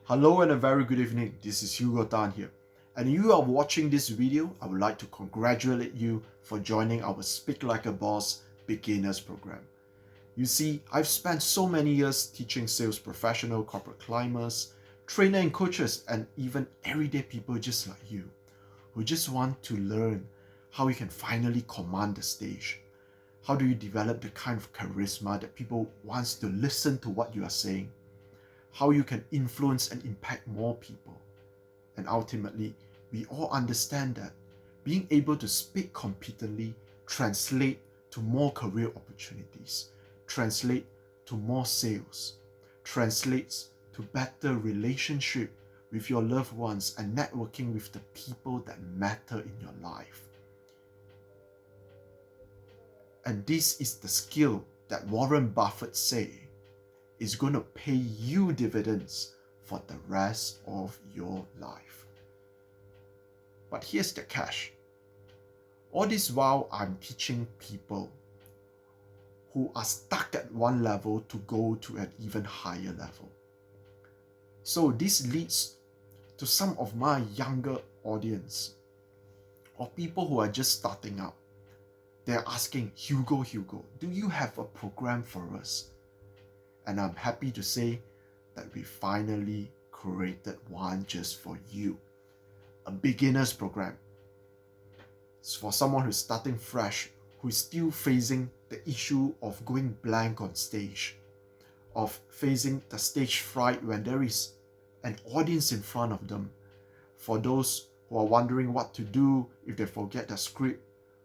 Hello and a very good evening. This is Hugo Tan here. And you are watching this video, I would like to congratulate you for joining our Speak Like a Boss Beginners program. You see, I've spent so many years teaching sales professional, corporate climbers, trainer and coaches, and even everyday people just like you, who just want to learn how you can finally command the stage. How do you develop the kind of charisma that people want to listen to what you are saying? How you can influence and impact more people. And ultimately, we all understand that being able to speak competently translate to more career opportunities, translate to more sales, translates to better relationship with your loved ones and networking with the people that matter in your life. And this is the skill that Warren Buffett say is going to pay you dividends for the rest of your life. But here's the catch. All this while I'm teaching people who are stuck at one level to go to an even higher level. So this leads to some of my younger audience or people who are just starting out. They're asking, Hugo, do you have a program for us? And I'm happy to say that we finally created one just for you. A beginner's program. It's for someone who's starting fresh, who's still facing the issue of going blank on stage, of facing the stage fright when there is an audience in front of them. For those who are wondering what to do if they forget the script,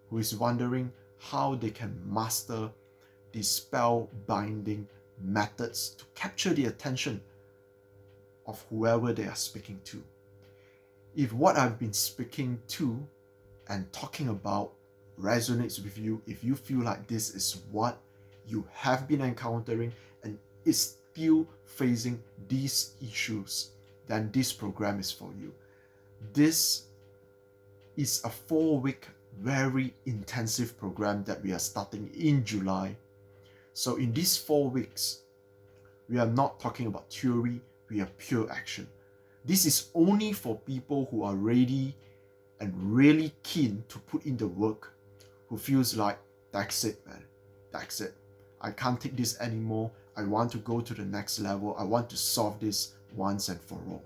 who is wondering how they can master the spell-binding methods to capture the attention of whoever they are speaking to. If what I've been speaking to and talking about resonates with you, if you feel like this is what you have been encountering and is still facing these issues, then this program is for you. This is a 4-week very intensive program that we are starting in July. So in these 4 weeks, we are not talking about theory, we are pure action. This is only for people who are ready and really keen to put in the work, who feels like, that's it, man, that's it. I can't take this anymore. I want to go to the next level. I want to solve this once and for all.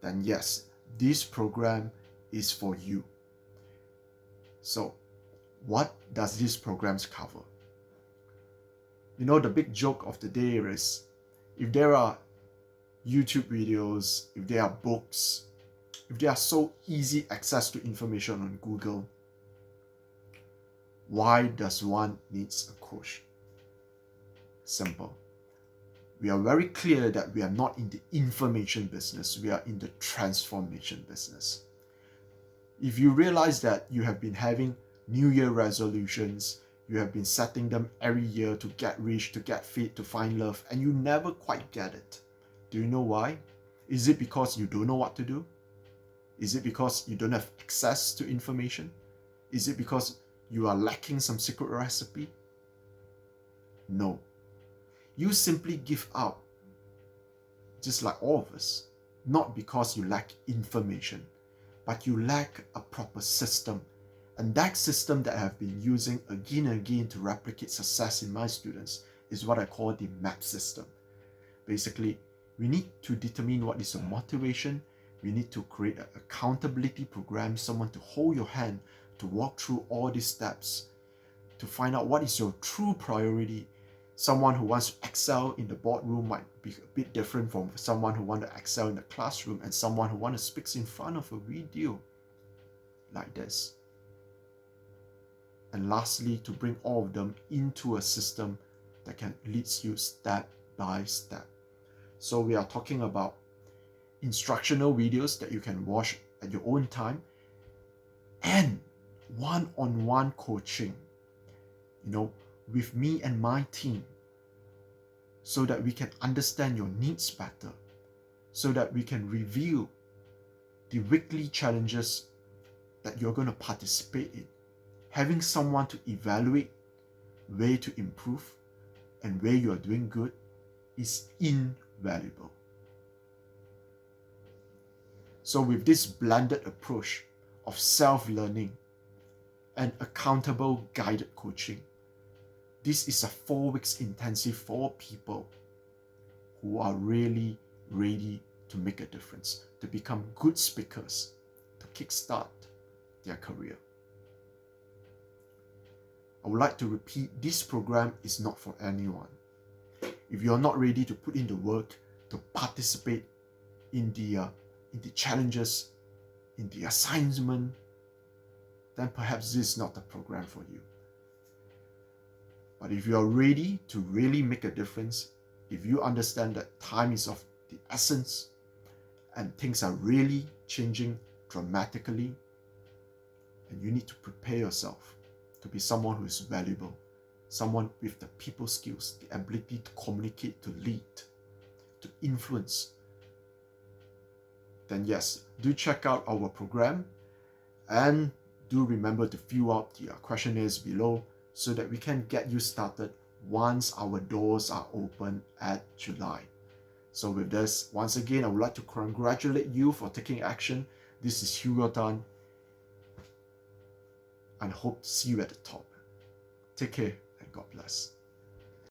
Then yes, this program is for you. So, what does this program cover? You know, the big joke of the day is, if there are YouTube videos, if there are books, if there are so easy access to information on Google, why does one needs a coach? Simple. We are very clear that we are not in the information business, we are in the transformation business. If you realize that you have been having New Year resolutions, you have been setting them every year to get rich, to get fit, to find love, and you never quite get it. Do you know why? Is it because you don't know what to do? Is it because you don't have access to information? Is it because you are lacking some secret recipe? No. You simply give up, just like all of us, not because you lack information, but you lack a proper system. And that system that I have been using again and again to replicate success in my students is what I call the MAP system. Basically, we need to determine what is your motivation. We need to create an accountability program, someone to hold your hand, to walk through all these steps, to find out what is your true priority. Someone who wants to excel in the boardroom might be a bit different from someone who wants to excel in the classroom, and someone who wants to speak in front of a video like this. And lastly, to bring all of them into a system that can lead you step by step. So we are talking about instructional videos that you can watch at your own time, and one-on-one coaching, with me and my team, so that we can understand your needs better, so that we can review the weekly challenges that you're going to participate in. Having someone to evaluate where to improve and where you are doing good is invaluable. So with this blended approach of self-learning and accountable guided coaching, this is a 4 weeks intensive for people who are really ready to make a difference, to become good speakers, to kickstart their career. I would like to repeat, this program is not for anyone. If you are not ready to put in the work to participate in the challenges, in the assignment, then perhaps this is not the program for you. But if you are ready to really make a difference, if you understand that time is of the essence and things are really changing dramatically, and you need to prepare yourself to be someone who is valuable, someone with the people skills, the ability to communicate, to lead, to influence, then yes, do check out our program, and do remember to fill out the questionnaires below so that we can get you started once our doors are open at July. So with this, once again, I would like to congratulate you for taking action. This is Hugo Tan, and hope to see you at the top. Take care and God bless.